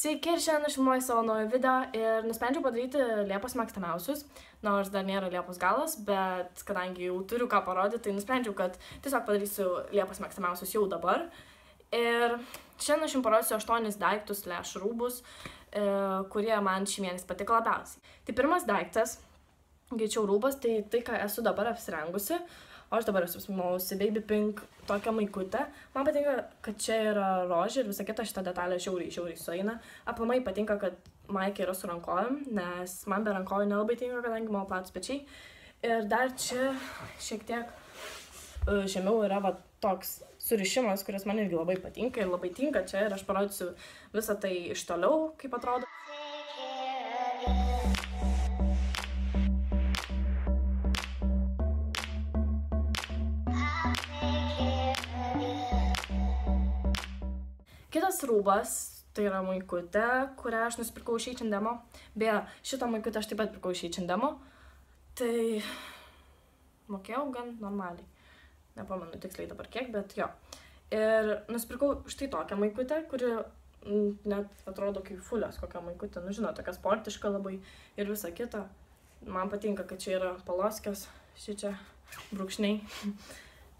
Sveiki, ir šiandien aš filmuoju savo naują video ir nusprendžiau padaryti Liepos mėgstamiausius, nors dar nėra Liepos galas, bet kadangi jau turiu ką parodyti, tai nusprendžiau, kad tiesiog padarysiu Liepos mėgstamiausius jau dabar. Ir šiandien aš jums parodysiu 8 daiktus / rūbus, kurie man šį mėnesį patiko labiausiai. Tai pirmas daiktas, greičiau rūbas, tai ką esu dabar apsirengusi. O aš dabar esu apsimavusi Baby Pink tokią maikutę. Man patinka, kad čia yra rožė ir visa kita šita detalė žiauriai sueina. Aplamai patinka, kad maikė yra su rankovėm, nes man be rankovų nelabai tinka, kadangi mano platus pečiai. Ir dar čia šiek tiek žemiau yra toks surišimas, kuris man irgi labai patinka ir labai tinka čia. Ir aš parodysiu visą tai iš toliau, kaip atrodo. Kitas rūbas, tai yra maikutė, kurią aš nusipirkau iš H&M. Beje, šitą maikutę aš taip pat pirkau iš H&M. Tai mokėjau gan normaliai. Nepamenu tiksliai dabar kiek, bet jo. Ir nusipirkau štai tokią maikutę, kuri net atrodo kaip fulės kokią maikutę. Nu, žinot, tokia sportiška labai ir visa kita. Man patinka, kad čia yra paloskės, šičia brūkšniai.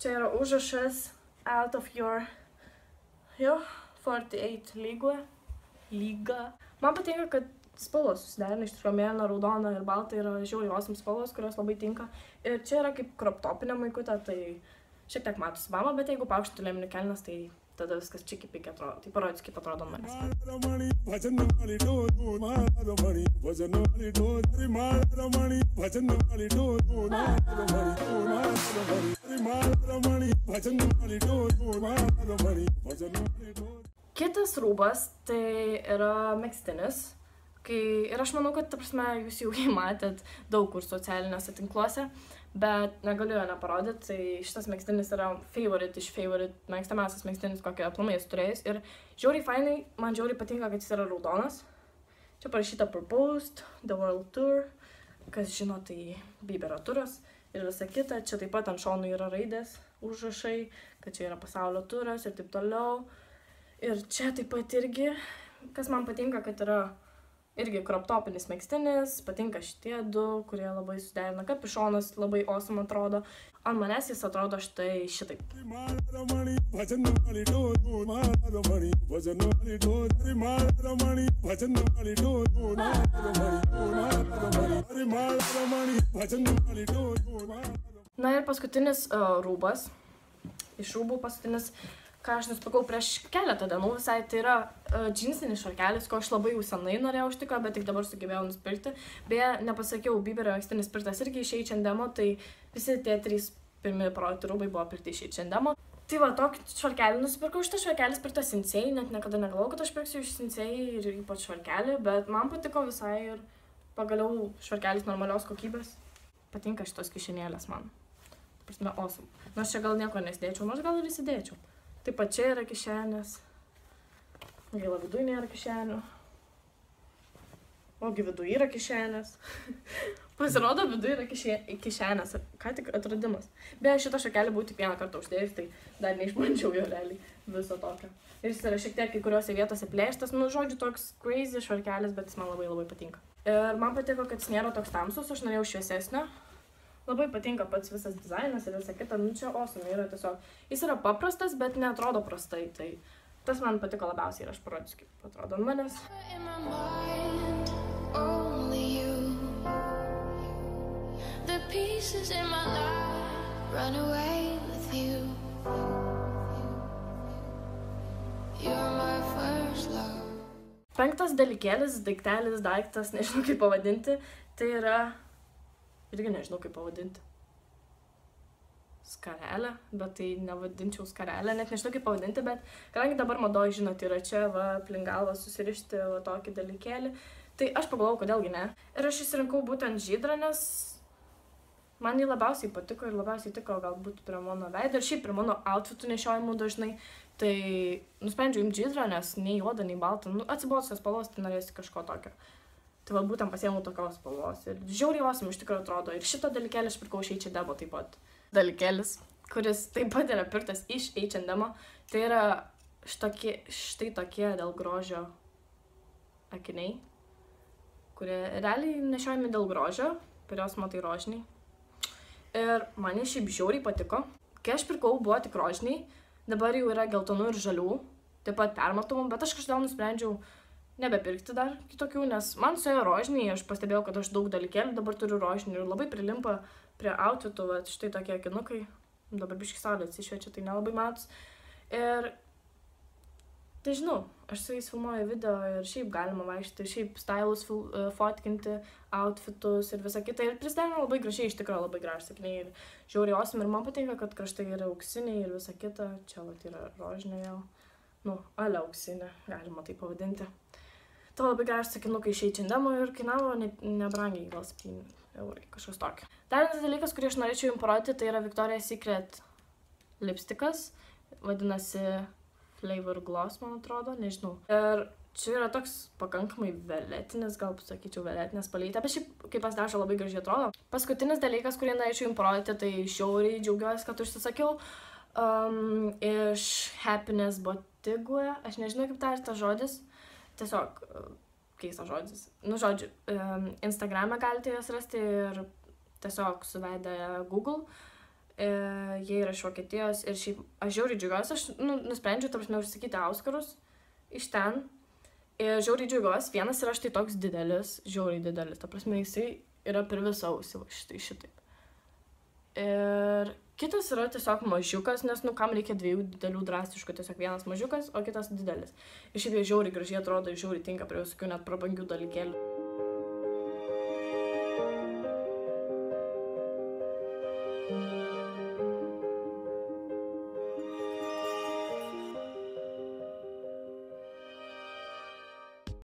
Čia yra užrašas out of your 48 lyga. Man patinka, kad spalvos susiderina, iš tikrųjų mėlyna, raudona ir balta yra žiauriai awesome spalvos, kurios labai tinka. Ir čia yra kaip crop topinė maikutė, tai šiek tiek matosi bama, bet jeigu paaukštintų liemenių kelnes, tai tada viskas čiki-piki atrodo. Tai parodysiu, kaip atrodo manęs. Kitas rūbas tai yra megztinis. Ir aš manau, kad, ta prasme, jūs jau jį matėt daug kur socialiniuose tinkluose, bet negaliu jo neparodyti. Tai šitas megztinis yra favorite mėgstamiausias megztinis, kokį aplamai esu turėjus. Ir žiauriai fainai, man žiauriai patinka, kad jis yra raudonas. Čia parašyta Proposed, The World Tour, kas žino, tai Bieberio turas ir visa kita. Čia taip pat ant šonų yra raidės, užrašai, kad čia yra pasaulio turas ir taip toliau. Ir čia taip pat irgi, kas man patinka, kad yra irgi crop topinis megztinis, patinka šitie du, kurie labai suderina, kapišonas labai awesome atrodo. Ant manęs jis atrodo štai šitaip. Na ir paskutinis rūbas, iš rūbų paskutinis, ką aš nusipirkau prieš keletą dienų visai, tai yra džinsinis švarkelis, ko aš labai jau senai norėjau iš tikro, bet tik dabar sugebėjau nusipirkti. Beje, nepasakiau, Bieberio megztinis pirktas irgi iš H&M, tai visi tie 3 pirmi parodyti rūbai buvo pirkti iš H&M. Tai va, tokį švarkelį nusipirkau, šitas švarkelis pirktas Sinsei, net niekada negalvojau, kad aš pirksiu iš Sinsei ir ypač švarkelį, bet man patiko visai ir pagaliau švarkelis normalios kokybės. Patinka šitos kišenėlės man. Prasme, awesome. Nors čia gal nieko nesidėčiau, nors gal ir įsidėčiau. Taip pat čia yra kišenės. Gaila, viduje nėra kišenių. Ogi viduje yra kišenės. Pasirodo, viduje yra kišenės. Ką tik atradimas. Beje, šitą šakelį buvau tik vieną kartą uždėjus, tai dar neišbandžiau jo realiai viso tokio. Ir jis yra šiek tiek kai kuriuose vietose plėštas. Nu, žodžiu, toks crazy švarkelis, bet jis man labai patinka. Ir man patiko, kad jis nėra toks tamsus, aš norėjau šviesesnio. Labai patinka pats visas dizainas ir visa kita, nu čia awesome yra tiesiog. Jis yra paprastas, bet neatrodo prastai, tai tas man patiko labiausiai ir aš parodysiu, kaip atrodo ant manęs. Penktas dalykėlis, daiktas, nežinau kaip pavadinti, tai yra... Irgi nežinau kaip pavadinti. Skarelė, bet tai nevadinčiau skarelę, net nežinau kaip pavadinti, bet kadangi dabar madoj, žinot, yra čia, aplink galvą susirišti tokį dalykėlį, tai aš pagalvojau, kodėlgi ne. Ir aš išsirinkau būtent žydrą, nes man jį labiausiai patiko ir labiausiai tiko galbūt prie mano veido ir šiaip prie mano outfitų nešiojimų dažnai. Tai nusprendžiau imti žydrą, nes nei juoda, nei balta, atsibodusios spalvos, tai norėsiu kažko tokio. Tai va būtent pasiėmiau tokios spalvos ir žiauriai awesome iš tikrųjų atrodo. Ir šitą dalykėlį aš pirkau iš H&M taip pat. Dalykėlis, kuris taip pat yra pirktas iš H&M, tai yra štai tokie dėl grožio akiniai, kurie realiai nešiojami dėl grožio, per jos matai rožiniai. Ir man jie šiaip žiauriai patiko. Kai aš pirkau, buvo tik rožiniai, dabar jau yra geltonų ir žalių, taip pat permatomų, bet aš kažkodėl nusprendžiau nebepirkti dar kitokių, nes man suėjo rožiniai, aš pastebėjau, kad aš daug dalykėlių dabar turiu rožinių ir labai prilimpa prie outfitų, bet štai tokie akinukai, dabar biškai saulė atsišviečia, tai nelabai matos. Ir tai žinau, aš su jais filmuoju video ir šiaip galima vaikščioti, šiaip stylus fotkinti, outfitus ir visą kitą. Ir prisiderina labai gražiai, iš tikrųjų labai gražus akiniai ir žiauriai awesome. Ir man patinka, kad kraštai yra auksiniai ir visą kitą. Čia vat yra rožinė vėl. Nu, ale auksinė, galima tai pavadinti. Tavo labai gražus akinukai iš H&M ir kainavo nebrangiai, gal 7 eurai, kažkas tokio. Dar vienas dalykas, kurį aš norėčiau jums parodyti, tai yra Victoria's Secret lipstikas. Vadinasi Flavor Gloss, man atrodo, nežinau. Ir čia yra toks pakankamai violetinis, gal pasakyčiau violetinė spalvytė, bet šiaip kaip pasidažo labai gražiai atrodo. Paskutinis dalykas, kurį norėčiau jums parodyti, tai žiauriai džiaugiuosi, kad užsisakiau iš Happiness Boutique. Aš nežinau, kaip tarti tas žodis. Tiesiog keistas žodis. Nu, žodžiu, Instagram'e galite jas rasti ir tiesiog suvedę Google. Jie yra iš Vokietijos ir šiaip aš žiauriai džiaugiuosi, aš nusprendžiau, ta prasme, užsakyti auskarus iš ten. Ir žiauriai džiaugiuosi, vienas yra štai toks didelis, žiauriai didelis, ta prasme, jisai yra per visą ausį, šitaip. Ir kitas yra tiesiog mažiukas, nes, kam reikia dviejų didelių drastiškų, tiesiog vienas mažiukas, o kitas didelis. Ir šiaip jie žiauriai gražiai atrodo, žiauriai tinka prie visokių net prabangių dalykėlių.